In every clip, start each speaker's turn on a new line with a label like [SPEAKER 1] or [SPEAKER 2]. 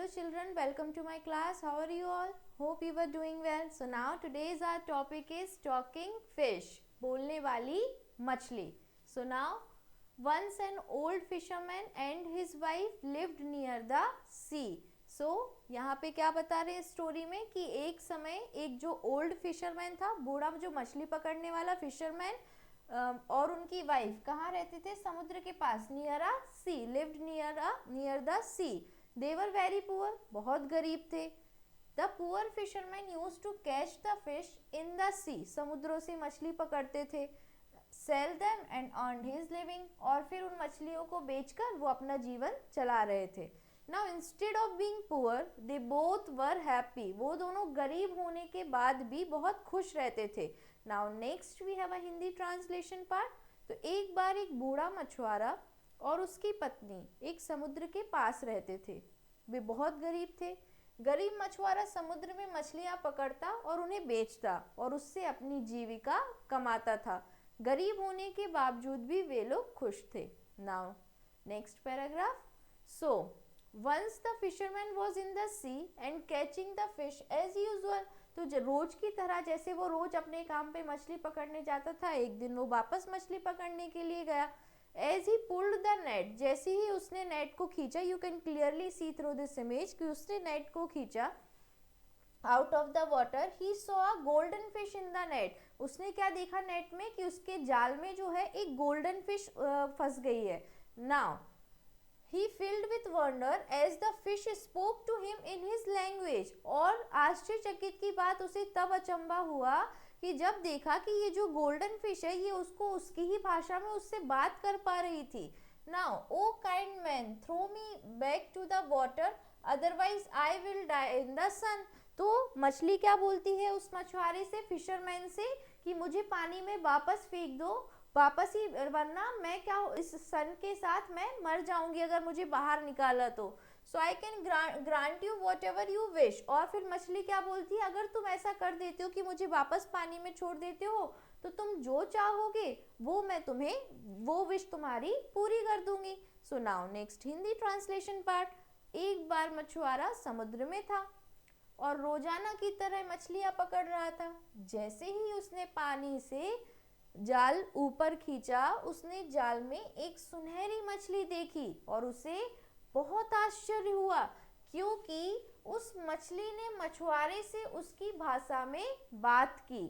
[SPEAKER 1] children, welcome to my class. How are you all? Hope you were doing well. So now today's our topic is talking fish, बोलने वाली मछली. So now once an old fisherman and his wife lived near the sea. So यहाँ पे क्या बता रहे हैं story में कि एक समय एक जो ओल्ड फिशरमैन था, बूढ़ा जो मछली पकड़ने वाला फिशरमैन और उनकी वाइफ कहाँ रहते थे? समुद्र के पास. Near a sea, lived near the sea. They were very poor, बहुत गरीब थे. The poor fisherman used to catch the fish in the sea, समुद्रों से मछली पकड़ते थे. Sell them and earn his living, और फिर उन मछलियों को बेचकर वो अपना जीवन चला रहे थे. Now instead of being poor they both were happy, वो दोनों गरीब होने के बाद भी बहुत खुश रहते थे. Now next we have a Hindi translation part. तो एक बार एक बूढ़ा मछुआरा और उसकी पत्नी एक समुद्र के पास रहते थे. वे बहुत गरीब थे. गरीब मछुआरा समुद्र में मछलियां पकड़ता और उन्हें बेचता और उससे अपनी जीविका कमाता था. गरीब होने के बावजूद भी वे लोग खुश थे. Now next paragraph. So once the fisherman was in the sea and catching the fish as usual, तो रोज की तरह जैसे वो रोज अपने काम पे मछली पकड़ने जाता था, एक दिन वो वापस मछली पकड़ने के लिए गया. As he pulled the net, जैसे ही उसने नेट को खींचा, you can clearly see through this image कि उसने नेट को खींचा out of the water, he saw a golden fish in the net. उसने क्या देखा नेट में कि उसके जाल में जो है एक गोल्डन फिश फंस गई है. Now he filled with wonder as the fish spoke to him in his language, और आश्चर्यचकित की बात उसे तब अचंबा हुआ कि जब देखा कि ये जो गोल्डन फिश है ये उसको उसकी ही भाषा में उससे बात कर पा रही थी. Now O kind man throw me back to the water otherwise I will die in the sun. तो मछली क्या बोलती है उस मछुआरे से, फिशरमैन से, कि मुझे पानी में वापस फेंक दो, वापस ही, वरना मैं क्या इस सन के साथ मैं मर जाऊंगी अगर मुझे बाहर निकाला तो. So I can grant you whatever you wish. और फिर मछली क्या बोलती है, अगर तुम ऐसा कर देते हो कि मुझे वापस पानी में छोड़ देते हो तो तुम जो चाहोगे वो मैं तुम्हें, वो विश तुम्हारी पूरी कर दूंगी. So now next Hindi translation part. एक बार मछुआरा समुद्र में था और रोजाना की तरह मछलियां पकड़ रहा था. जैसे ही उसने पानी से जाल ऊपर खींचा, उसने जाल में एक सुनहरी मछली देखी और उसे बहुत आश्चर्य हुआ क्योंकि उस मछली ने मछुआरे से उसकी भाषा में बात की.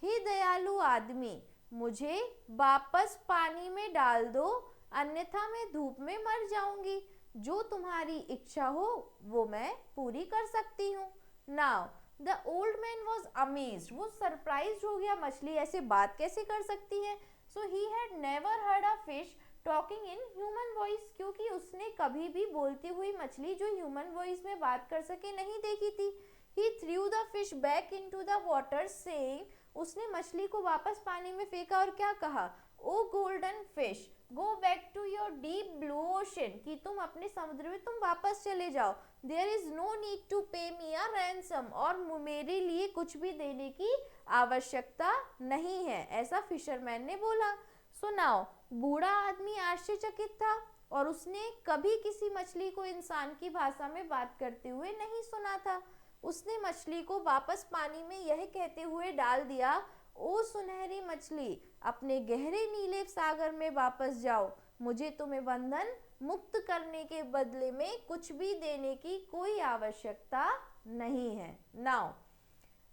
[SPEAKER 1] हे दयालु आदमी, मुझे वापस पानी में डाल दो, अन्यथा मैं धूप में मर जाऊंगी. जो तुम्हारी इच्छा हो वो मैं पूरी कर सकती हूँ. Now the old man was amazed, वो सरप्राइज हो गया, मछली ऐसे बात कैसे कर सकती है. So he had never heard a fish talking in human voice, क्योंकि उसने कभी भी बोलती हुई मछली जो ह्यूमन वॉइस में बात कर सके नहीं देखी थी. He threw the fish back into the water saying, उसने मछली को वापस पानी में फेंका और क्या कहा, O golden fish go back to your deep blue ocean, कि तुम अपने समुद्र में तुम वापस चले जाओ. There is no need to pay me a ransom, और मेरे लिए कुछ भी देने की आवश्यकता नहीं है, ऐसा फिशरमैन ने बोला. सो नाउ बूढ़ा आदमी आश्चर्यचकित था और उसने कभी किसी मछली को इंसान की भाषा में बात करते हुए नहीं सुना था. उसने मछली को वापस पानी में यह कहते हुए डाल दिया, ओ सुनहरी मछली, अपने गहरे नीले सागर में वापस जाओ, मुझे तुम्हें बंधन मुक्त करने के बदले में कुछ भी देने की कोई आवश्यकता नहीं है. Now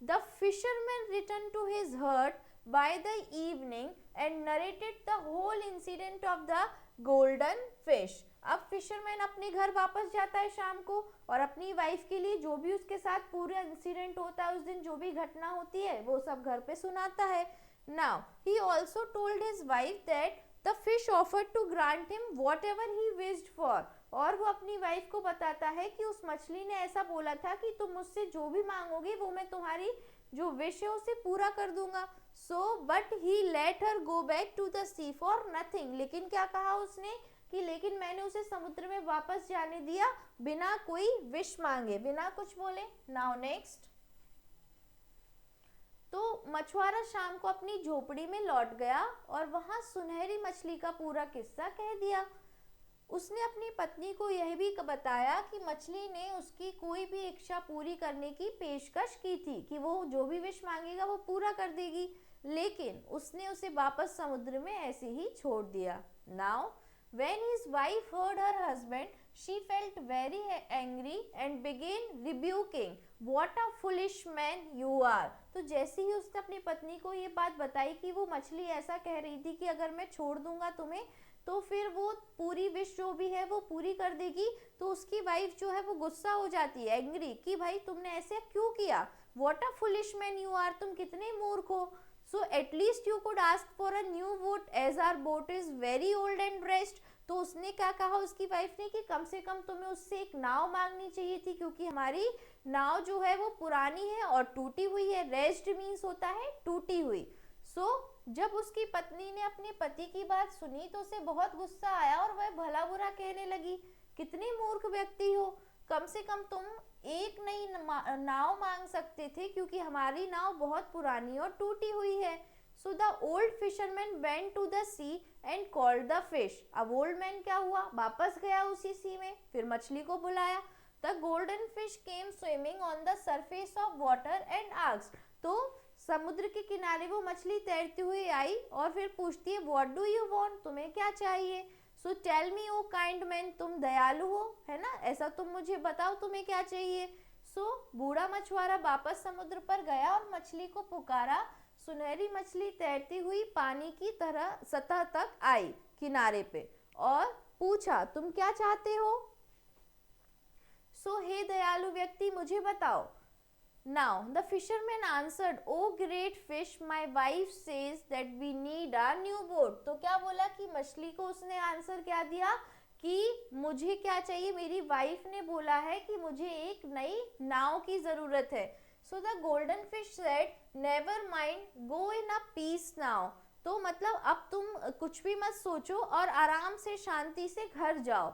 [SPEAKER 1] the fisherman return to his hut by the evening and narrated the whole incident of the golden fish. अब फिशरमैन अपने घर वापस जाता है शाम को और अपनी वाइफ के लिए जो भी उसके साथ पूरा इंसिडेंट होता है, उस दिन जो भी घटना होती है वो सब घर पे सुनाता है. Now he also told his wife that the fish offered to grant him whatever he wished for, और वो अपनी वाइफ को बताता है कि उस मछली ने ऐसा बोला था कि तुम मुझसे जो भी मांगोगे वो मैं तुम्हारी जो विश है उसे पूरा कर दूंगा. So but he let her go back to the sea for nothing, लेकिन क्या कहा उसने कि लेकिन मैंने उसे समुद्र में वापस जाने दिया बिना कोई विश मांगे, बिना कुछ बोले. Now next. तो मछुआरा शाम को अपनी झोपड़ी में लौट गया और वहां सुनहरी मछली का पूरा किस्सा कह दिया. उसने अपनी पत्नी को यह भी बताया कि मछली ने उसकी कोई भी इच्छा पूरी करने की पेशकश की थी, कि वो जो भी विश मांगेगा वो पूरा कर देगी, लेकिन उसने उसे वापस समुद्र में ऐसे ही छोड़ दिया। Now when his wife heard her husband, she felt very angry and began rebuking, what a foolish man you are। तो जैसे ही उसने अपनी पत्नी को ये बात बताई कि वो मछली ऐसा कह रही थी कि अगर मैं छोड़ दूंगा तुम्हें तो फिर वो पूरी विश जो भी है वो पूरी कर देगी, तो उसकी वाइफ जो है वो गुस्सा हो जाती है, एंग्री, कि भाई तुमने ऐसे क्यों किया, what a foolish man you are, तुम कितने मूर्ख हो। So at least you could ask for a new boat as our boat is very old and rest. तो उसने क्या कहा उसकी वाइफ ने कि कम से कम तुम्हें उससे एक नाव मांगनी चाहिए थी, क्योंकि हमारी नाव जो है वो पुरानी है और टूटी हुई है। रेस्ट मीन्स होता है टूटी हुई। सो जब उसकी पत्नी ने अपने पति की बात सुनी तो उसे बहुत गुस्सा आया और वह भला बुरा कहने लगी, कितने मूर्ख व्यक्ति हो, कम से कम तुम एक नई नाव मांग सकते थे, क्योंकि हमारी नाव बहुत पुरानी और टूटी हुई है। So the old fisherman went to the sea and called the fish. अब ओल्ड मैन क्या हुआ, वापस गया उसी सी में, फिर मछली को बुलाया। The golden fish came swimming on the surface of water and asked. तो समुद्र के किनारे वो मछली तैरती हुई आई और फिर पूछती है, व्हाट डू यू वांट, तुम्हें क्या चाहिए। सो टेल मी ओ काइंड मैन, तुम दयालु हो, है ना, ऐसा तुम मुझे बताओ तुम्हें क्या चाहिए। सो बूढ़ा मछुआरा वापस समुद्र पर गया और मछली को पुकारा। सुनहरी मछली तैरती हुई पानी की तरह सतह तक आई किनारे पे और पूछा, तुम क्या चाहते हो। सो हे दयालु व्यक्ति, मुझे बताओ। Now the fisherman answered, "Oh great fish, my wife says that we need a new boat." तो क्या बोला कि मछली को उसने आंसर क्या दिया कि मुझे क्या चाहिए, मेरी वाइफ ने बोला है कि मुझे एक नई नाव की जरूरत है। So the golden fish said, "Never mind, go in a peace now." तो मतलब अब तुम कुछ भी मत सोचो और आराम से शांति से घर जाओ।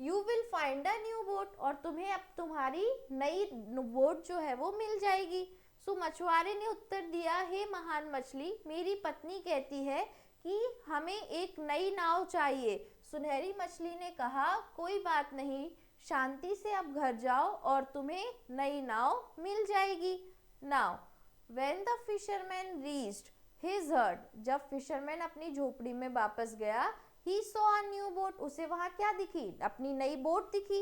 [SPEAKER 1] You will find a new boat, और तुम्हें अब तुम्हारी नई बोट जो है वो मिल जाएगी। सो मछुआरे ने उत्तर दिया, हे महान मछली, मेरी पत्नी कहती है कि हमें एक नई नाव चाहिए। सुनहरी मछली ने कहा, कोई बात नहीं, शांति से अब घर जाओ और तुम्हें नई नाव मिल जाएगी। Now when the fisherman reached his हट, जब फिशरमैन अपनी झोपड़ी में वापस गया, he saw a new boat, उसे वहां क्या दिखी, अपनी नई बोट दिखी।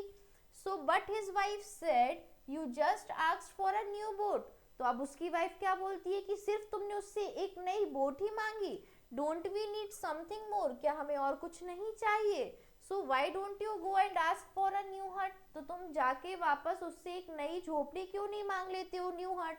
[SPEAKER 1] so but his wife said, you just asked for a new boat। तो अब उसकी वाइफ क्या बोलती है कि सिर्फ तुमने उससे एक नई बोट ही मांगी, don't we need something more, क्या हमें और कुछ नहीं चाहिए। so why don't you go and ask for a new hut, तो तुम जाके वापस उससे एक नई झोपड़ी क्यों नहीं मांग लेते हो, न्यू हट।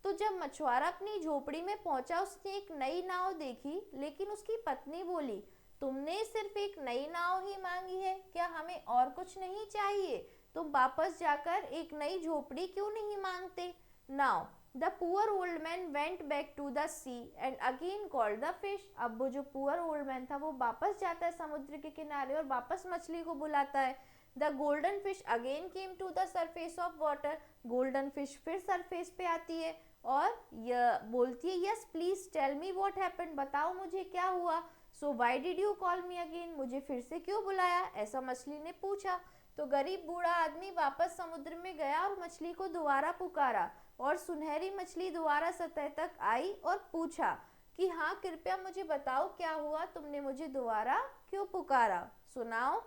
[SPEAKER 1] तो जब मछुआरा अपनी झोपड़ी में पहुंचा उसने एक नई नाव देखी, लेकिन उसकी पत्नी बोली, तुमने सिर्फ एक नई नाव ही मांगी है, क्या हमें और कुछ नहीं चाहिए, तुम वापस जाकर एक नई झोपड़ी क्यों नहीं मांगते। Now the poor old man went back to the sea and again called the fish. अब वो जो पुअर ओल्ड मैन था वो वापस जाता है समुद्र के किनारे और वापस मछली को बुलाता है। The golden fish again came to the surface of water. Golden fish फिर सरफेस पे आती है और बोलती है, yes please tell me what happened, बताओ मुझे क्या हुआ। So why did you call me again, मुझे फिर से क्यों बुलाया, ऐसा मछली ने पूछा। तो गरीब बूढ़ा आदमी वापस समुद्र में गया और मछली को दोबारा पुकारा, और सुनहरी मछली दोबारा सतह तक आई और पूछा कि हाँ कृपया मुझे बताओ क्या हुआ, तुमने मुझे दोबारा क्यों पुकारा। सुनाओ।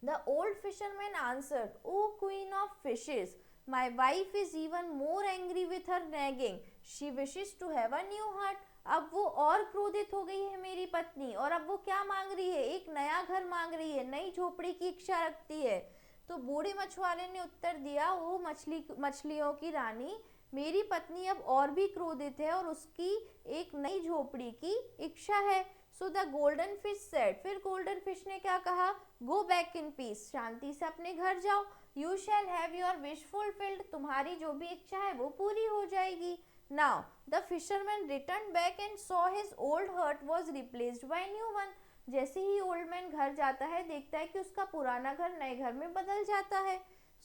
[SPEAKER 1] The old fisherman answered, "O queen of fishes, my wife is even more angry with her nagging. She wishes to have a new hut." अब वो और क्रोधित हो गई है मेरी पत्नी, और अब वो क्या मांग रही है, एक नया घर मांग रही है, नई झोपड़ी की इच्छा रखती है। तो बूढ़े मछुआरे ने उत्तर दिया, वो मछलियों की रानी, मेरी पत्नी अब और भी क्रोधित है और उसकी एक नई झोपड़ी की इच्छा है। So the golden fish said, फिर गोल्डन फिश ने क्या कहा, गो बैक इन पीस, शांति से अपने घर जाओ। You shall have your wish fulfilled, तुम्हारी जो भी इच्छा है वो पूरी हो जाएगी। Now the fisherman returned back and saw his old hut was replaced by a new one। जैसे ही ओल्ड मैन घर जाता है देखता है कि उसका पुराना घर नए घर में बदल जाता है।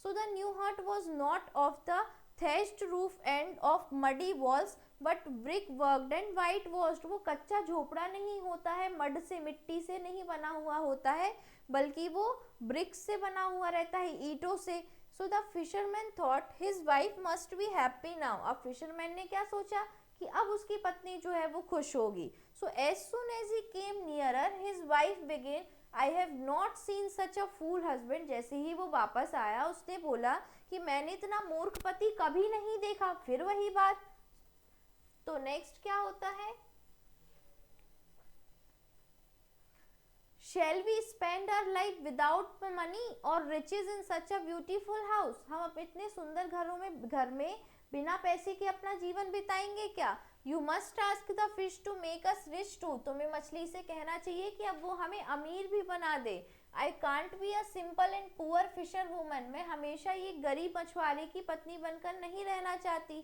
[SPEAKER 1] So the new hut was not of the thatched roof and of muddy walls but brick worked and white washed। वो कच्चा झोपड़ा नहीं होता है, मड से, मिट्टी से नहीं बना हुआ होता है, बल्कि वो ब्रिक्स से बना हुआ रहता है, ईंटों से। So the fisherman thought his wife must be happy now. अब फिशरमैन ने क्या सोचा कि अब उसकी पत्नी जो है वो खुश होगी। So as soon as he came nearer his wife began I have not seen such a fool husband. जैसे ही वो वापस आया उसने बोला कि मैंने इतना मूर्ख पति कभी नहीं देखा। फिर वही बात। तो नेक्स्ट क्या होता है, Shall we spend our life without money or riches in such a beautiful house? हम अब इतने सुंदर घर में बिना पैसे के अपना जीवन बिताएंगे क्या? You must ask the fish to make us rich too। तुम्हें मछली से कहना चाहिए कि अब वो हमें अमीर भी बना दे। I can't be a simple and poor fisherwoman। मैं हमेशा ये गरीब मछुआरे की पत्नी बनकर नहीं रहना चाहती।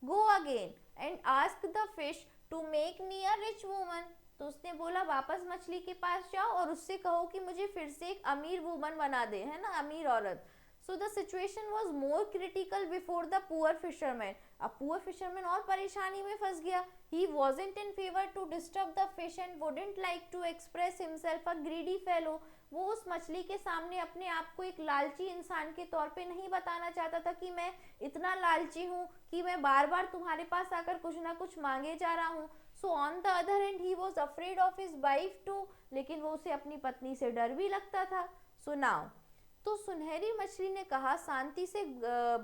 [SPEAKER 1] Go again and ask the fish to make me a rich woman। तो उसने बोला वापस मछली के पास जाओ और उससे कहो कि मुझे फिर से एक अमीर वुमन बना दे, है ना, अमीर औरत। So the situation was more critical before the poor fisherman. अब पुअर फिशरमैन और परेशानी में फंस गया। He wasn't in favour to disturb the fish and wouldn't like to express himself a greedy fellow. वो उस मछली के सामने अपने आप को एक लालची इंसान के तौर पे नहीं बताना चाहता था कि मैं इतना लालची हूँ कि मैं बार बार तुम्हारे पास आकर कुछ ना कुछ मांगे जा रहा हूँ। So on the other hand he was afraid of his wife too. लेकिन वो उसे अपनी पत्नी से डर भी लगता था। सो नाउ, तो सुनहरी मछली ने कहा शांति से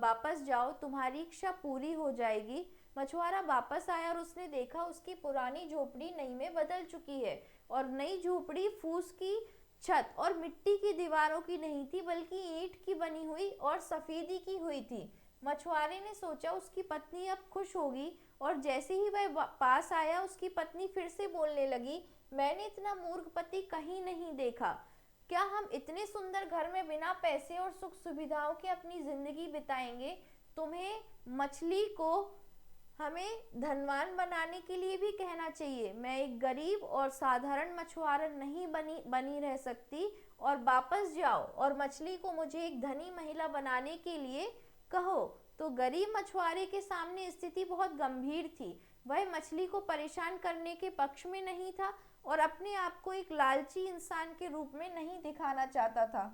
[SPEAKER 1] वापस जाओ, तुम्हारी इच्छा पूरी हो जाएगी। मछुआरा वापस आया और उसने देखा उसकी पुरानी झोपड़ी नई में बदल चुकी है और नई झोपड़ी फूस की छत और मिट्टी की दीवारों की नहीं थी बल्कि ईंट की बनी हुई और सफेदी की हुई थी। मछुआरे ने सोचा उसकी पत्नी अब खुश होगी और जैसे ही वह पास आया उसकी पत्नी फिर से बोलने लगी, मैंने इतना मूर्ख पति कहीं नहीं देखा। क्या हम इतने सुंदर घर में बिना पैसे और सुख सुविधाओं के अपनी जिंदगी बिताएंगे? तुम्हें मछली को हमें धनवान बनाने के लिए भी कहना चाहिए। मैं एक गरीब और साधारण मछुआरा नहीं बनी रह सकती और वापस जाओ और मछली को मुझे एक धनी महिला बनाने के लिए कहो। तो गरीब मछुआरे के सामने स्थिति बहुत गंभीर थी। वह मछली को परेशान करने के पक्ष में नहीं था और अपने आप को एक लालची इंसान के रूप में नहीं दिखाना चाहता था।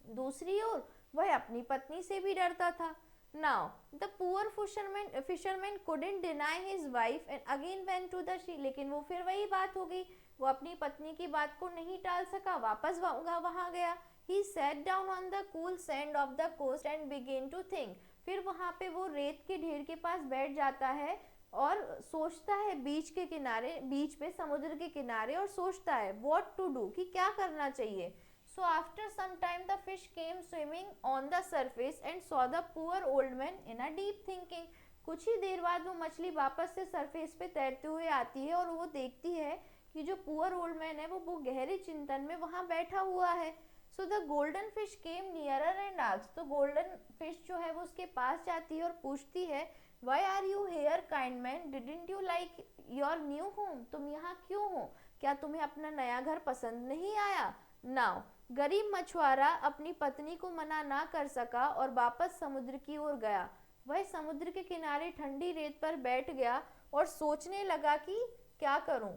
[SPEAKER 1] दूसरी ओर वह अपनी पत्नी से भी डरता था। Now the poor fisherman couldn't deny his wife and again went to the sea। लेकिन वो फिर वही बात हो गई, वो अपनी पत्नी की बात को नहीं टाल सका, वापस वहाँ गया। He sat down on the cool sand of the coast and began to think। फिर वहाँ पे वो रेत के ढेर के पास बैठ जाता है और सोचता है बीच के किनारे, बीच पे समुद्र के किनारे, और सोचता है what to do, कि क्या करना चाहिए। So after some time the fish came swimming on the surface and saw the poor old man in a deep thinking। कुछ ही देर बाद वो मछली वापस से सरफेस पे तैरते हुए आती है और वो देखती है कि जो पुअर ओल्ड मैन है वो गहरे चिंतन में वहाँ बैठा हुआ है। So the golden fish came nearer and asked. तो गोल्डन फिश जो है वो उसके पास जाती है और पूछती है, why are you here kind man, didn't you like your new home. तुम यहाँ क्यों हो, क्या तुम्हें अपना नया घर पसंद नहीं आया? नाउ गरीब मछुआरा अपनी पत्नी को मना ना कर सका और वापस समुद्र की ओर गया। वह समुद्र के किनारे ठंडी रेत पर बैठ गया और सोचने लगा कि क्या करूं।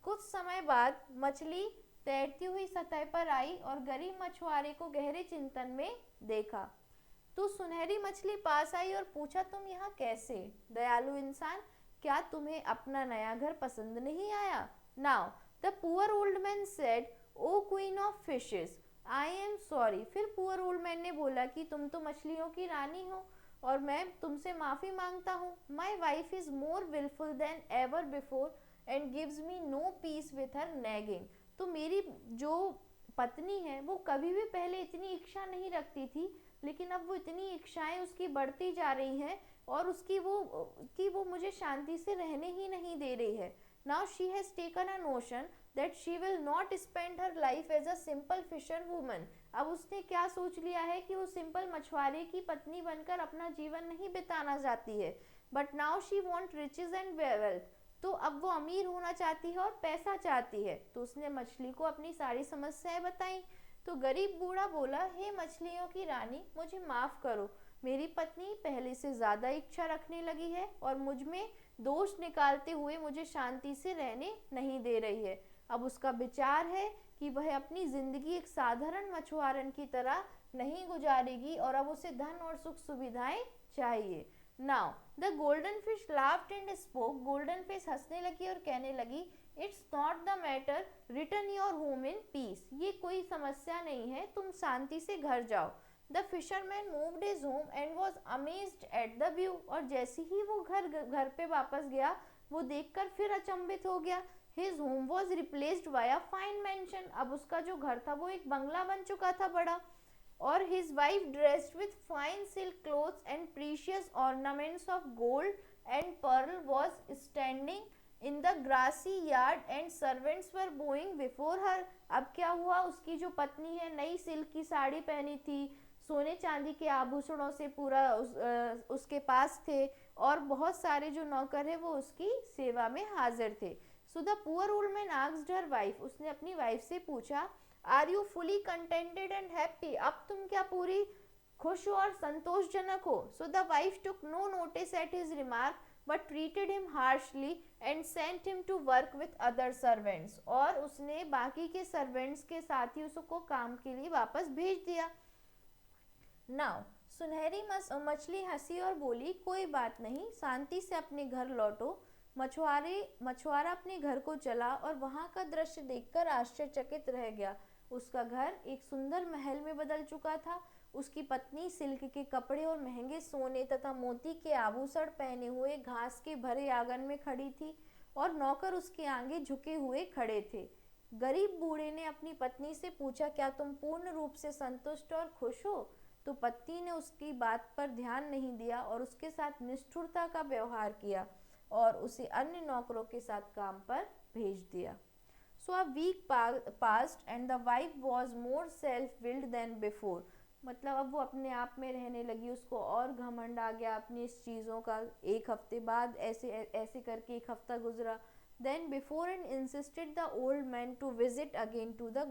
[SPEAKER 1] कुछ समय बाद मछली तैरती हुई सतह पर आई और गरीब मछुआरे को गहरे चिंतन में देखा। तो सुनहरी मछली पास आई और पूछा, तुम यहाँ कैसे? दयालु इंसान, क्या तुम्हें अपना नया घर पसंद नहीं आया? Now the poor old man said, o queen of fishes, I am sorry. फिर पुअर ओल्ड मैन ने बोला कि तुम तो मछलियों की रानी हो और मैं तुमसे माफ़ी मांगता हूँ। My wife is more wilful than ever before and gives me no peace with her nagging. तो मेरी जो पत्नी है वो कभी भी पहले इतनी इच्छा नहीं रखती थी, लेकिन अब वो इतनी इच्छाएं उसकी बढ़ती जा रही हैं और वो मुझे शांति से रहने ही नहीं दे रही है। Now she has taken a notion that she will not spend her life as a simple fisherwoman। अब उसने क्या सोच लिया है कि वो सिंपल मछुआरे की पत्नी बनकर अपना जीवन नहीं बिताना चाहती है, but now she want riches and wealth। तो अब वो अमीर होना चाहती है और पैसा चाहती है। तो उसने मछली को अपनी सारी समस्याएं बताई। तो गरीब बूढ़ा बोला, हे मछलियों की रानी, मुझे माफ करो, मेरी पत्नी पहले से ज्यादा इच्छा रखने लगी है और मुझ में दोष निकालते हुए मुझे शांति से रहने नहीं दे रही है। अब उसका विचार है कि वह अपनी जिंदगी एक साधारण मछुआरन की तरह नहीं गुजारेगी और अब उसे धन और सुख सुविधाएं चाहिए। Now the golden fish laughed and spoke. Golden fish हंसने लगी और कहने लगी, it's not the matter, return your home in peace. ये कोई समस्या नहीं है, तुम शांति से घर जाओ। The fisherman moved his home and was amazed at the view. और जैसे ही वो घर पे वापस गया, वो देखकर फिर अचंभित हो गया। His home was replaced by a fine mention. अब उसका जो घर था वो एक बंगला बन चुका था बड़ा। और his wife dressed with fine silk clothes and precious ornaments of gold and pearl was standing in the grassy yard and servants were bowing before her। अब क्या हुआ, उसकी जो पत्नी है नई सिल्क की साड़ी पहनी थी, सोने चांदी के आभूषणों से पूरा उसके पास थे और बहुत सारे जो नौकर है वो उसकी सेवा में हाजिर थे। So the poor old man asked her wife. उसने अपनी वाइफ से पूछा, are you fully contented and happy? अब तुम क्या पूरी खुश हो और संतोषजनक हो? So the wife took no notice at his remark but treated him harshly and sent him to work with other servants. और उसने बाकी के सर्वेंट्स के साथ ही उसको काम के लिए वापस भेज दिया। नाउ सुनहरी मछली हंसी और बोली, कोई बात नहीं, शांति से अपने घर लौटो। मछुआरा अपने घर को चला और वहां का दृश्य देखकर आश्चर्यचकित रह गया। उसका घर एक सुंदर महल में बदल चुका था। उसकी पत्नी सिल्क के कपड़े और महंगे सोने तथा मोती के आभूषण पहने हुए घास के भरे आंगन में खड़ी थी और नौकर उसके आगे झुके हुए खड़े थे। गरीब बूढ़े ने अपनी पत्नी से पूछा, क्या तुम पूर्ण रूप से संतुष्ट और खुश हो? तो पत्नी ने उसकी बात पर ध्यान नहीं दिया और उसके साथ निष्ठुरता का व्यवहार किया और उसे अन्य नौकरों के साथ काम पर भेज दिया। So a week passed and the wife was more self-willed than before। मतलब अब वो अपने आप में रहने लगी, उसको और घमंड आ गया अपनी इस चीज़ों का। एक हफ्ते बाद ऐसे ऐसे करके एक हफ्ता गुजरा। Then before and insisted the old man to visit again to the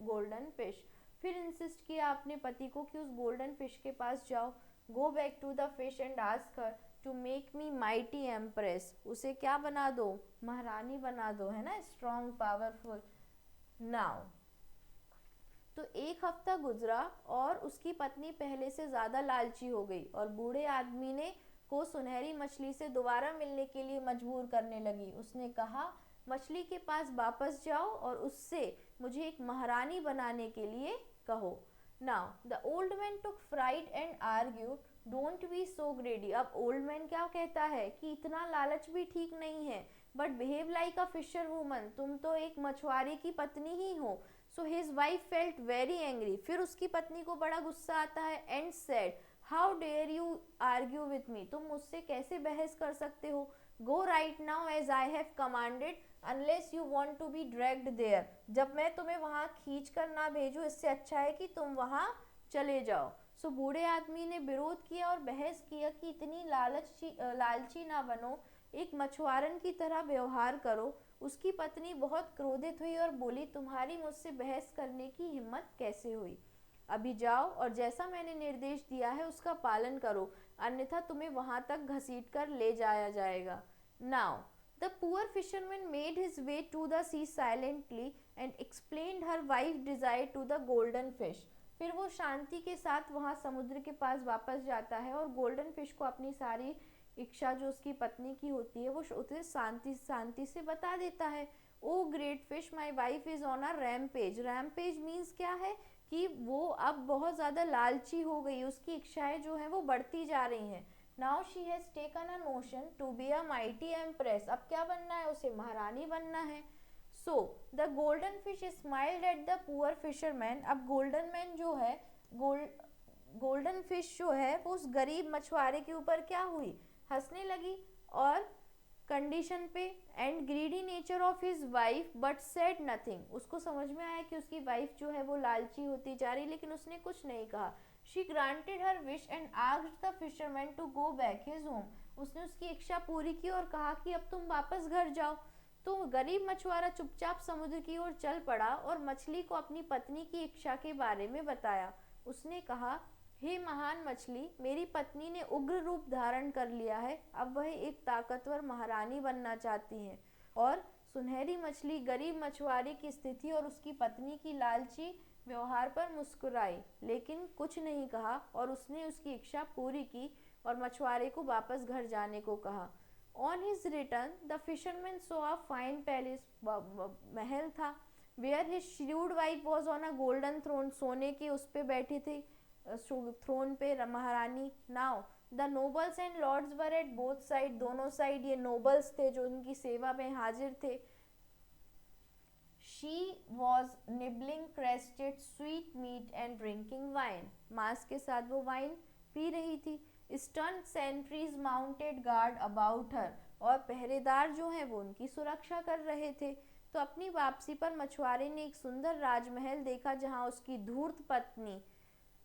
[SPEAKER 1] golden fish। फिर इंसिस्ट किया अपने पति को कि उस गोल्डन फिश के पास जाओ। Go back to the fish and ask her to make me mighty empress। उसे क्या बना दो? महारानी बना दो, है ना, स्ट्रॉन्ग पावरफुल। नाउ तो एक हफ्ता गुजरा और उसकी पत्नी पहले से ज्यादा लालची हो गई और बूढ़े आदमी ने को सुनहरी मछली से दोबारा मिलने के लिए मजबूर करने लगी। उसने कहा, मछली के पास वापस जाओ और उससे मुझे एक महारानी बनाने के लिए कहो। Now the old man took fried and argued, don't be सो ग्रेडी। अब ओल्ड मैन क्या कहता है कि इतना लालच भी ठीक नहीं है, but behave like a fisher woman, तुम तो एक मछुआरे की पत्नी ही हो। So his wife felt very angry. फिर उसकी पत्नी को बड़ा गुस्सा आता है and said, how dare you argue with me, तुम मुझसे कैसे बहस कर सकते हो? Go right now as I have commanded unless you want to be dragged there. जब मैं तुम्हें वहां खींच कर ना भेजूं, इससे अच्छा है कि तुम वहां चले जाओ। सो बूढ़े आदमी ने विरोध किया और बहस किया कि इतनी लालची ना बनो, एक मछुआरन की तरह व्यवहार करो। उसकी पत्नी बहुत क्रोधित हुई और बोली, तुम्हारी मुझसे बहस करने की हिम्मत कैसे हुई? अभी जाओ और जैसा मैंने निर्देश दिया है उसका पालन करो, अन्यथा तुम्हें वहां तक घसीट कर ले जाया जाएगा। Now the poor fisherman made his way to the sea silently and explained her wife desire to the golden fish. फिर वो शांति के साथ वहां समुद्र के पास वापस जाता है और गोल्डन फिश को अपनी सारी इच्छा जो उसकी पत्नी की होती है वो उसे शांति से बता देता है। O great fish, my wife is on a rampage. Rampage means क्या है कि वो अब बहुत ज़्यादा लालची हो गई, उसकी इच्छाएं जो हैं वो बढ़ती जा रही हैं। Now she has taken a notion to be a mighty empress. अब क्या बनना है उसे? महारानी बनना है। So the golden fish smiled at the poor fisherman. अब गोल्डन मैन जो है, गोल्डन फिश जो है वो उस गरीब मछुआरे के ऊपर क्या हुई? हंसने लगी और कंडीशन पे and greedy nature of his wife but said nothing. उसको समझ में आया कि उसकी वाइफ जो है वो लालची होती जा रही, लेकिन उसने कुछ नहीं कहा। She granted her wish and asked the fisherman to go back his home. उसने उसकी इच्छा पूरी की और कहा कि अब तुम वापस घर जाओ। तो गरीब मछुआरा चुपचाप समुद्र की ओर चल पड़ा और मछली को अपनी पत्नी की इच्छा के बारे में बताया। उसने कहा, हे महान मछली, मेरी पत्नी ने उग्र रूप धारण कर लिया है। अब वह एक ताकतवर महारानी बनना चाहती है। और सुनहरी मछली गरीब मछुआरे की स्थिति और उसकी पत्नी की लालची व्यवहार पर मुस्कुराई, लेकिन कुछ नहीं कहा, और उसने उसकी इच्छा पूरी की और मछुआरे को वापस घर जाने को कहा। On his return the fisherman saw a fine palace, महल था, where his shrewd wife was on a golden throne, सोने के उस पे बैठी थी थ्रोन पे महारानी। Now the nobles and lords were at both side, दोनों साइड ये नोबल्स थे जो उनकी सेवा में हाजिर थे। She was nibbling crested sweet meat and drinking wine. मांस के साथ वो वाइन पी रही थी। Stern sentries mounted guard about her, और पहरेदार जो हैं वो उनकी सुरक्षा कर रहे थे। तो अपनी वापसी पर मछुआरे ने एक सुंदर राजमहल देखा जहां उसकी धूर्त पत्नी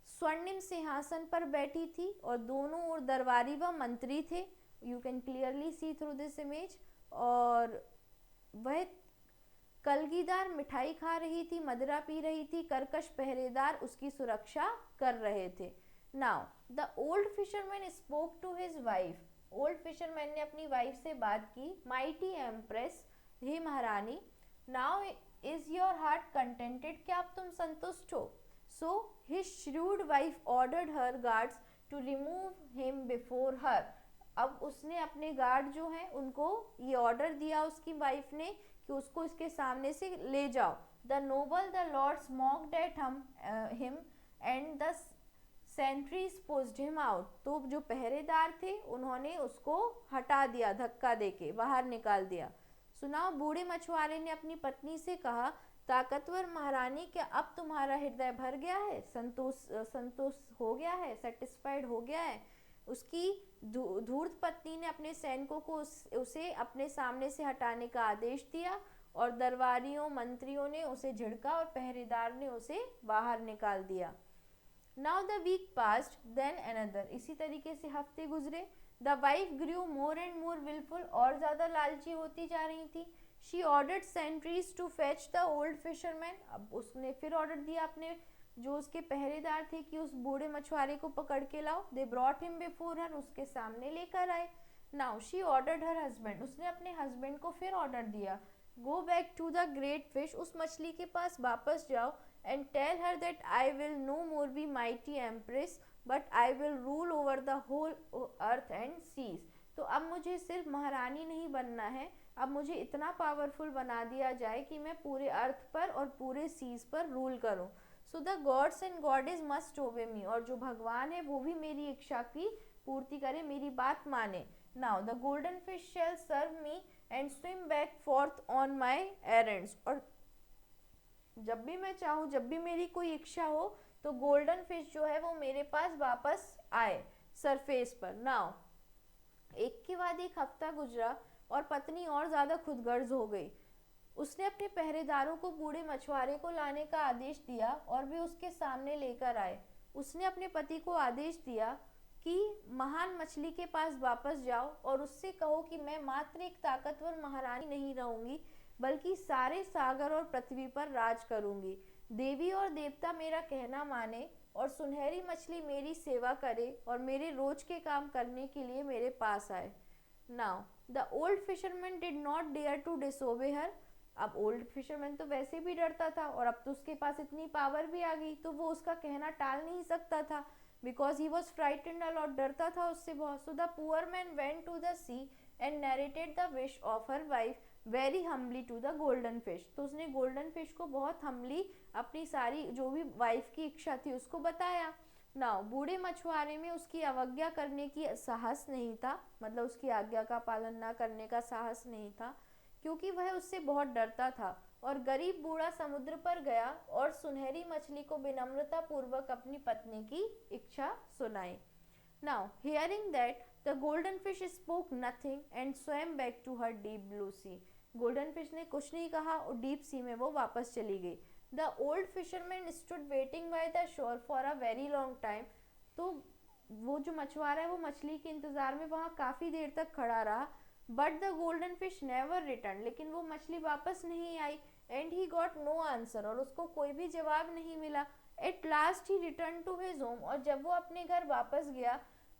[SPEAKER 1] स्वर्णिम सिंहासन पर बैठी थी और दोनों ओर दरबारी व मंत्री थे। You can clearly see through this image. और वह कलगीदार मिठाई खा रही थी, मदिरा पी रही थी, कर्कश पहरेदार उसकी सुरक्षा कर रहे थे। Now the old fisherman spoke to his wife, old fisherman ने अपनी वाइफ से बात की। माइटी एम्प्रेस, हे महारानी, now is your heart contented, क्या अब तुम संतुष्ट हो? So his shrewd wife ordered her guards to remove him before her, अब उसने अपने गार्ड जो हैं उनको ये ऑर्डर दिया उसकी वाइफ ने कि उसको इसके सामने से ले जाओ। The noble the lords mocked at him and the sentries pushed him out, तो जो पहरेदार थे उन्होंने उसको हटा दिया, धक्का देके बाहर निकाल दिया। सुनाओ, बूढ़े मछुआरे ने अपनी पत्नी से कहा, ताकतवर महारानी, क्या अब तुम्हारा हृदय भर गया है, संतोष हो गया है, सेटिस्फाइड हो गया है? उसकी धूर्त पत्नी ने अपने सैनिकों को उसे अपने सामने से हटाने का आदेश दिया और दरबारियों मंत्रियों ने उसे झिड़का और पहरेदार ने उसे बाहर निकाल दिया। Now the week passed then another, इसी तरीके से हफ्ते गुजरे। The wife grew more and more wilful, और ज़्यादा लालची होती जा रही थी। She ordered sentries to fetch the old fisherman, अब उसने फिर ऑर्डर दिया अपने जो उसके पहरेदार थे कि उस बूढ़े मछुआरे को पकड़ के लाओ। They brought him before her, उसके सामने लेकर आए। Now she ordered her husband, उसने अपने हस्बैंड को फिर ऑर्डर दिया, go back to the great fish, उस मछली के पास वापस जाओ, and tell her that I will no more be mighty empress but I will rule over the whole earth and seas. तो अब मुझे सिर्फ महारानी नहीं बनना है, अब मुझे इतना पावरफुल बना दिया जाए कि मैं पूरे अर्थ पर और पूरे सीज पर रूल करूं। So the gods and goddesses must obey me, और जो भगवान है वो भी मेरी इच्छा की पूर्ति करे, मेरी बात माने। Now the golden fish shall serve me and swim back forth on my errands, और जब भी मैं चाहूँ, जब भी मेरी कोई इच्छा हो, तो गोल्डन फिश जो है वो मेरे पास वापस आए सरफेस पर। नाउ एक के बाद एक हफ्ता गुजरा और पत्नी और ज़्यादा खुदगर्ज हो गई। उसने अपने पहरेदारों को बूढ़े मछुआरे को लाने का आदेश दिया और वे उसके सामने लेकर आए। उसने अपने पति को आदेश दिया कि महान मछली के पास वापस जाओ और उससे कहो कि मैं मात्र एक ताकतवर महारानी नहीं रहूंगी, बल्कि सारे सागर और पृथ्वी पर राज करूंगी। देवी और देवता मेरा कहना माने और सुनहरी मछली मेरी सेवा करे और मेरे रोज के काम करने के लिए मेरे पास आए। Now the old fisherman did not dare to disobey her, अब ओल्ड फिशरमैन तो वैसे भी डरता था और अब तो उसके पास इतनी पावर भी आ गई तो वो उसका कहना टाल नहीं सकता था, because he was frightened a lot, डरता था उससे बहुत। So the poor man went to the sea and narrated the wish of her wife very humbly to the golden fish, तो उसने गोल्डन फिश को बहुत हम्बली अपनी सारी जो भी वाइफ की इच्छा थी उसको बताया। नाउ बूढ़े मछुआरे में उसकी अवज्ञा करने की साहस नहीं था, मतलब उसकी आज्ञा का पालन ना करने का साहस नहीं था, क्योंकि वह उससे बहुत डरता था। और गरीब बूढ़ा समुद्र पर गया और सुनहरी मछली को विनम्रता पूर्वक अपनी पत्नी की इच्छा सुनाई। Now hearing that the golden fish spoke nothing and swam back to her deep blue sea, golden fish ने कुछ नहीं कहा और डीप सी में वो वापस चली गई। The old fisherman stood waiting by the shore for a very long time, तो वो जो मछुआरा है वो मछली के इंतजार में वहाँ काफ़ी देर तक खड़ा रहा। But the golden fish never return, लेकिन वो मछली वापस नहीं आई. And he got no answer, और उसको कोई भी जवाब नहीं मिला. At last he return to his home, और जब वो अपने घर वापस गया,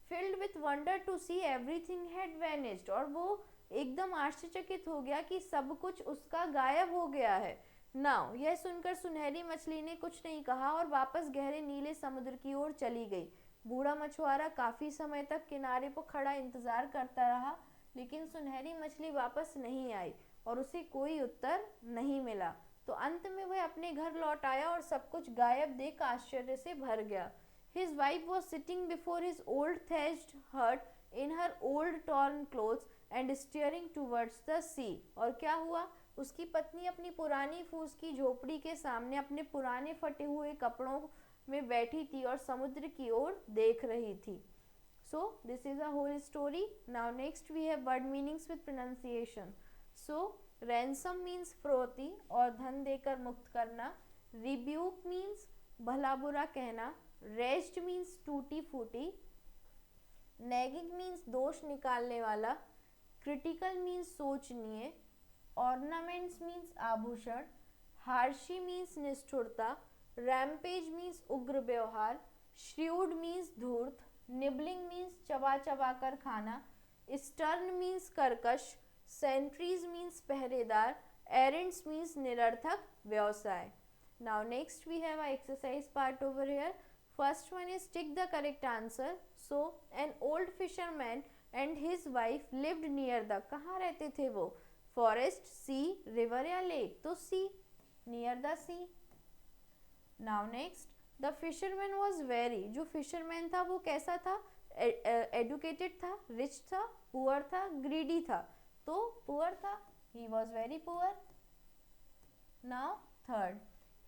[SPEAKER 1] filled with wonder to see everything had vanished, और वो एकदम आश्चर्यचकित हो गया कि सब कुछ उसका गायब हो गया है. नाउ यह सुनकर सुनहरी मछली ने कुछ नहीं कहा और वापस गहरे नीले समुद्र की ओर चली गई. बूढ़ा मछुआरा काफी समय तक किनारे पर खड़ा इंतजार करता रहा, लेकिन सुनहरी मछली वापस नहीं आई और उसे कोई उत्तर नहीं मिला. तो अंत में वह अपने घर लौट आया और सब कुछ गायब देख आश्चर्य से भर गया. His wife was sitting before his old thatched hut in her old torn clothes and staring towards the sea. और क्या हुआ, उसकी पत्नी अपनी पुरानी फूस की झोपड़ी के सामने अपने पुराने फटे हुए कपड़ों में बैठी थी और समुद्र की ओर देख रही थी. So this is a whole story. Now next we have word meanings with pronunciation. So ransom means फ्रोती और धन देकर मुक्त करना. Rebuke means भला बुरा कहना. रेस्ट मीन्स टूटी फूटी. नेगिंग मीन्स दोष निकालने वाला. क्रिटिकल मीन्स सोचनीय. ऑर्नामेंट्स मीन्स आभूषण. हार्शी मीन्स निष्ठुरता. रैम्पेज मीन्स उग्र व्यवहार. श्र्यूड मीन्स धूर्त. निबलिंग मीन्स चबा चबा कर खाना. स्टर्न मीन्स कर्कश. सेंट्रीज मीन्स पहरेदार. एरेंट्स मीन्स निरर्थक व्यवसाय. Now next we have a exercise part over here. First one is tick the correct answer. So an old fisherman and his wife lived near the, कहाँ रहते थे वो, forest, sea, river या lake, तो sea, near the sea. Now next, the fisherman was very, जो fisherman था वो कैसा था, educated था, rich था, poor था, greedy था, तो poor था, he was very poor. Now third,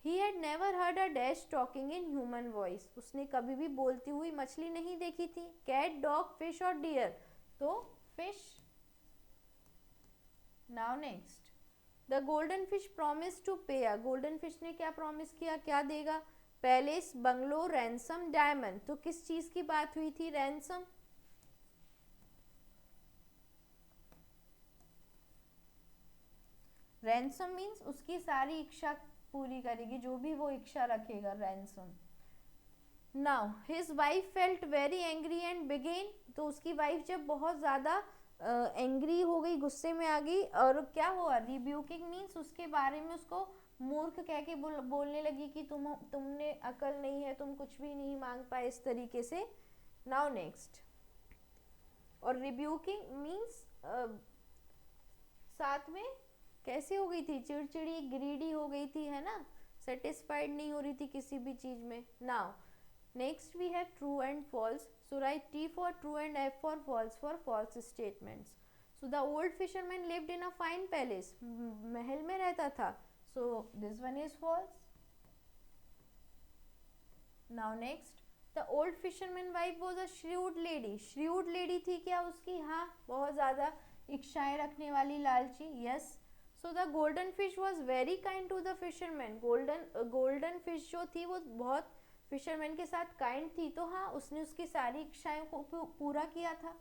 [SPEAKER 1] He had never heard a dash talking in human voice. उसने कभी भी बोलती हुई मछली नहीं देखी थी. Cat, dog, fish और deer, तो fish. Now next, the golden fish promised to pay. golden fish ने क्या promise किया, क्या देगा. पैलेस, बंगलो, ransom, diamond, तो किस चीज की बात हुई थी, ransom. ransom means उसकी सारी इच्छा पूरी करेगी, जो भी वो इच्छा रखेगा, ransom. Now his wife felt very angry and began, तो उसकी वाइफ जब बहुत ज़्यादा एंग्री हो गई, गुस्से में आ गई, और क्या हुआ, रिब्यूकिंग मीन्स उसके बारे में उसको मूर्ख कह के बोलने लगी कि तुमने अकल नहीं है, तुम कुछ भी नहीं मांग पाए, इस तरीके से. नाउ नेक्स्ट, और रिब्यूकिंग मीन्स साथ में कैसे हो गई थी, चिड़चिड़ी, ग्रीडी हो गई थी, है ना, सेटिस्फाइड नहीं हो रही थी किसी भी चीज में. Now next we have true and false. So write T for true and F for false statements. So the old fisherman lived in a fine palace, महल में रहता था, so this one is false. Now next, the old fisherman wife was a shrewd lady. Shrewd lady थी क्या उसकी, हाँ, बहुत ज्यादा इच्छाएं रखने वाली, लालची, yes. So the golden fish was very kind to the fisherman. Golden fish जो थी वो बहुत फिशरमैन के साथ काइंड थी, तो हाँ, उसने उसकी सारी इच्छाएं को पूरा किया था.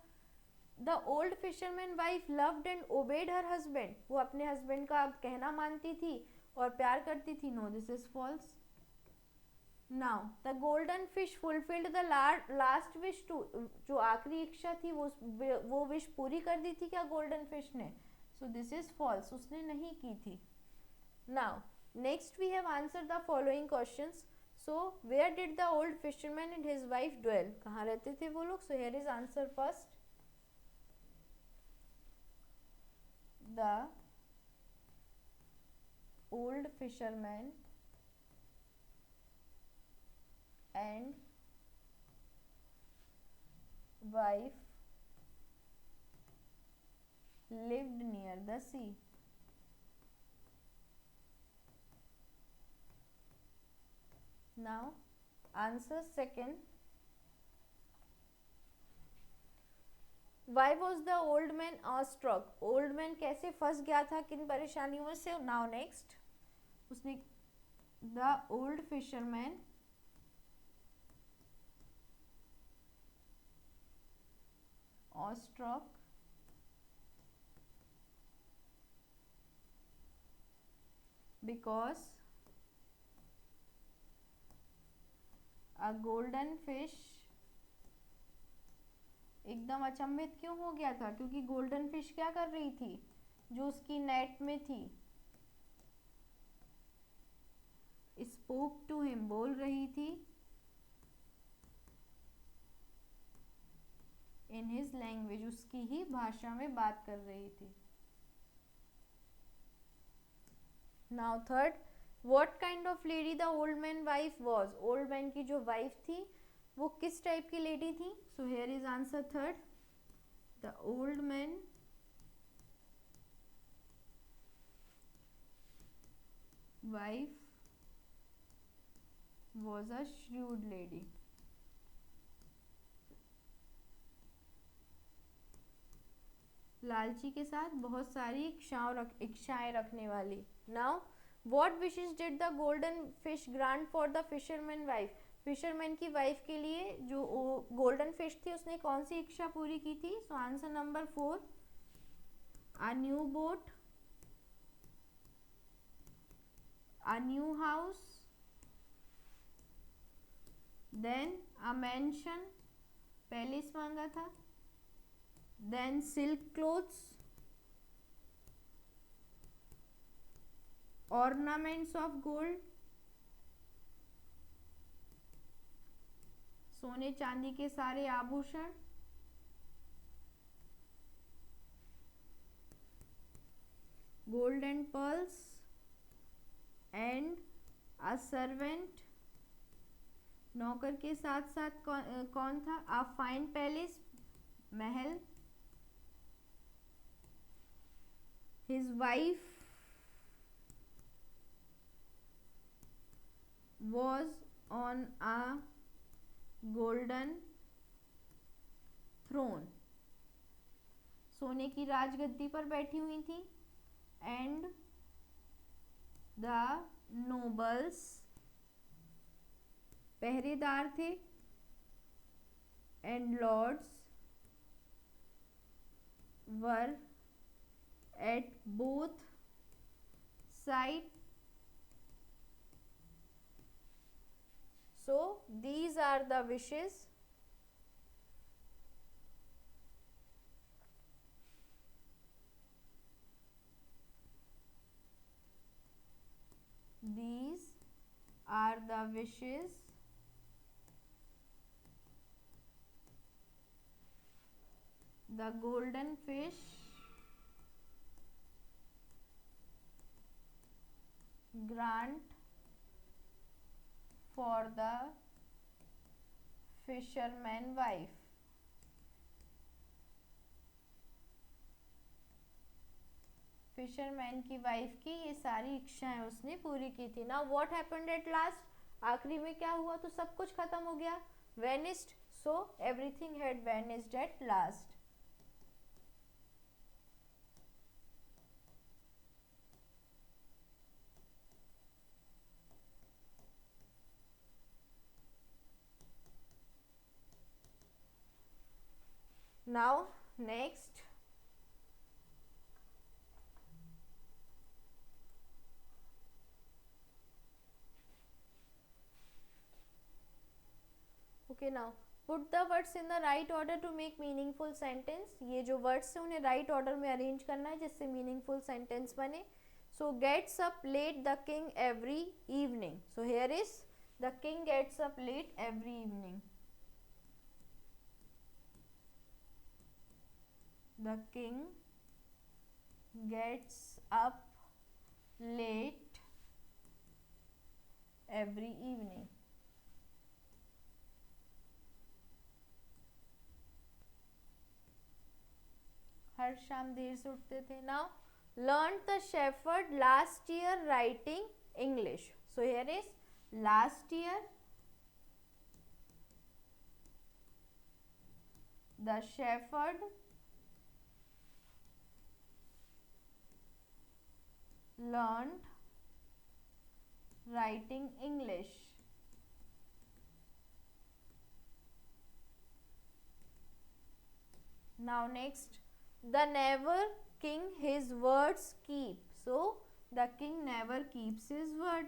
[SPEAKER 1] The old fisherman wife loved and obeyed her husband, वो अपने हस्बैंड का कहना मानती थी और प्यार करती थी, no this is false. Now the golden fish fulfilled the last wish too, जो आखिरी इच्छा थी वो विश पूरी कर दी थी क्या गोल्डन फिश ने, सो दिस इज फॉल्स, उसने नहीं की थी. Now next we have answer the following questions. So where did the old fisherman and his wife dwell, कहाँ रहते थे वो लोग. So here is answer first, the old fisherman and wife lived near the sea. Now answer second, why was the old man awestruck, old man कैसे फंस गया था, किन परेशानियों से. Now next, उसने the old fisherman awestruck because a golden fish, एकदम अचंभित क्यों हो गया था? क्योंकि गोल्डन फिश क्या कर रही थी? जो उसकी नेट में थी, स्पोक टू हिम, बोल रही थी, इन हिज लैंग्वेज, उसकी ही भाषा में बात कर रही थी. Now third, what kind of lady the old man wife was. Old man की जो वाइफ थी वो किस टाइप की लेडी थी? सो here is answer third. The old man wife was a shrewd lady. लालची के साथ बहुत सारी इच्छाएं रखने वाली. Now what wishes did the golden fish grant for the fisherman wife. Fisherman की वाइफ के लिए जो गोल्डन फिश थी उसने कौन सी इच्छा पूरी की थी? So answer number 4, a new boat, a new house, then a mansion, palace मांगा था, then silk clothes, ornaments of gold, सोने चांदी के सारे आभूषण, gold and pearls, and a servant, नौकर के साथ साथ कौन था? अ फाइन पैलेस, महल, his wife was on a golden throne, सोने की राजगद्दी पर बैठी हुई थी, एंड द नोबल्स, पहरेदार थे, and lords were at both side. So these are the wishes the golden fish grant for the fisherman wife. Fisherman की वाइफ की ये सारी इच्छाएं उसने पूरी की थी. Now what happened at last. आखिरी में क्या हुआ? तो सब कुछ खत्म हो गया, vanished. So everything had vanished at last. Now next, okay, now put the words in the right order to make meaningful sentence. ये जो words हैं उन्हें right order में arrange करना है जिससे meaningful sentence बने. So gets up late the king every evening. So here is the king gets up late every evening. The king gets up late every evening. हर शाम देर से उठते थे. Now learned the shepherd last year writing English. So here is last year the shepherd learned writing English. Now next, the never king his words keep. So The king never keeps his word.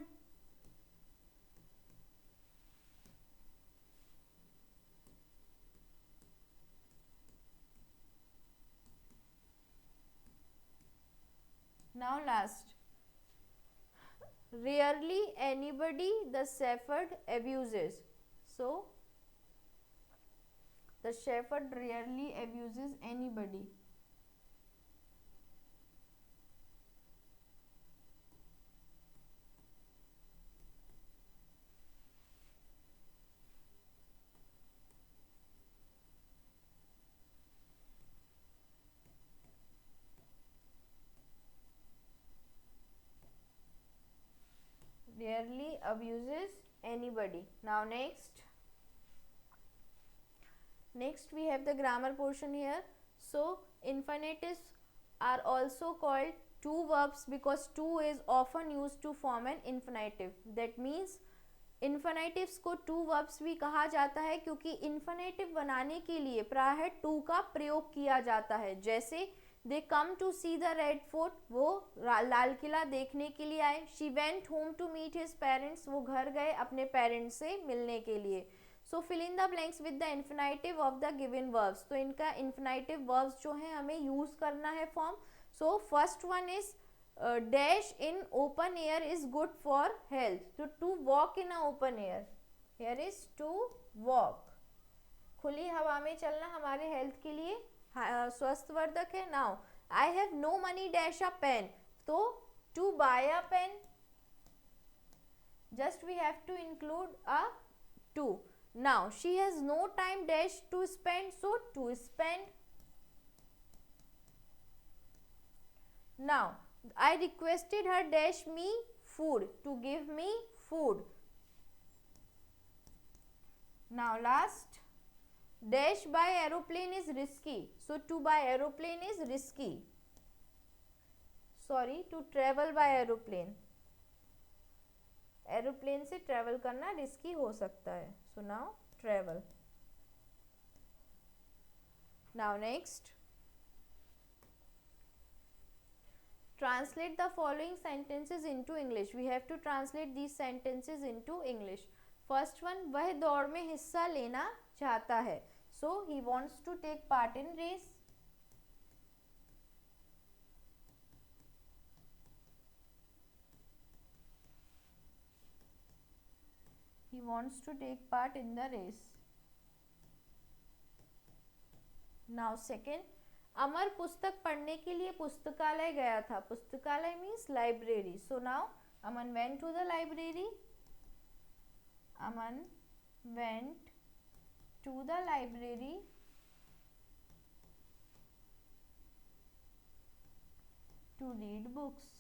[SPEAKER 1] Now last. Rarely anybody the shepherd abuses. So the shepherd rarely abuses anybody. Rarely abuses anybody. Now next we have the grammar portion here. So infinitives are also called to verbs because to is often used to form an infinitive. That means infinitives को to verbs भी कहा जाता है क्योंकि infinitive बनाने के लिए प्रायः टू का प्रयोग किया जाता है. जैसे they come to see the Red Fort, वो लाल किला देखने के लिए आए. शी वेंट होम टू मीट हिज पेरेंट्स, वो घर गए अपने पेरेंट्स से मिलने के लिए. So fill in the blanks with the infinitive of the given verbs. तो इनका इन्फिनेटिव वर्ब्स जो है हमें यूज करना है form. So first one is dash in open air is good for health. So to walk in a open air, here is to walk. खुली हवा में चलना हमारे हेल्थ के लिए स्वस्थवर्धक है. Now I have no money dash a pen. तो to buy a pen just we have to include a to. Now she has no time dash to spend, so to spend. Now I requested her dash me food, to give me food. Now last, dash by aeroplane is risky, so to buy aeroplane is risky. Sorry, to travel by aeroplane. Aeroplane से travel करना risky हो सकता है. So now travel. Now next, translate the following sentences into English. We have to translate these sentences into English. First one, वह दौड़ में हिस्सा लेना चाहता है. So he wants to take part in race. He wants to take part in the race. Now second, अमर पुस्तक पढ़ने के लिए पुस्तकालय गया था. पुस्तकालय means library. So now Aman went to the library. Aman went to the library to read books.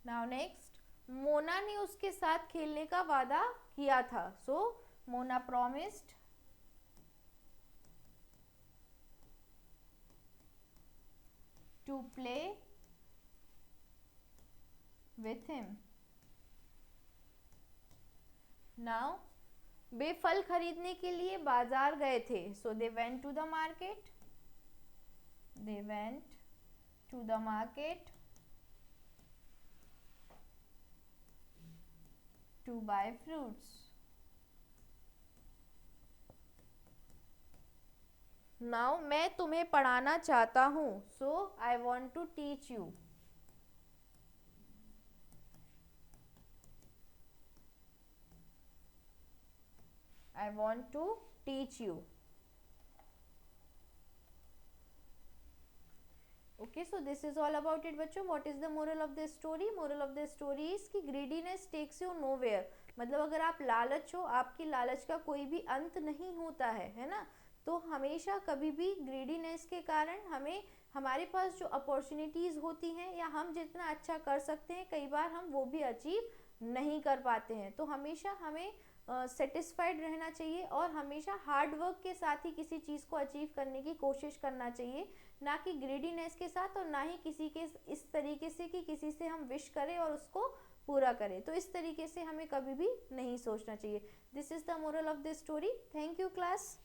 [SPEAKER 1] Now next, Mona ने उसके साथ खेलने का वादा किया था. सो Mona promised to play with him. Now वे फल खरीदने के लिए बाजार गए थे. So they went to the market. They went to the market to buy fruits. Now मैं तुम्हें पढ़ाना चाहता हूँ. So I want to teach you. I want to teach you. Okay, so this is all about it बच्चों. What is the moral of this story? Moral of this story is कि greediness takes you nowhere. मतलब अगर आप लालच हो, आपकी लालच का कोई भी अंत नहीं होता है ना. तो हमेशा कभी भी ग्रीडीनेस के कारण हमें हमारे पास जो अपॉर्चुनिटीज़ होती हैं या हम जितना अच्छा कर सकते हैं कई बार हम वो भी अचीव नहीं कर पाते हैं. तो हमेशा हमें सेटिस्फाइड रहना चाहिए और हमेशा हार्ड वर्क के साथ ही किसी चीज़ को अचीव करने की कोशिश करना चाहिए, ना कि ग्रीडीनेस के साथ और ना ही किसी के इस तरीके से कि किसी से हम विश करें और उसको पूरा करें. तो इस तरीके से हमें कभी भी नहीं सोचना चाहिए. This is the moral of this story. Thank you class.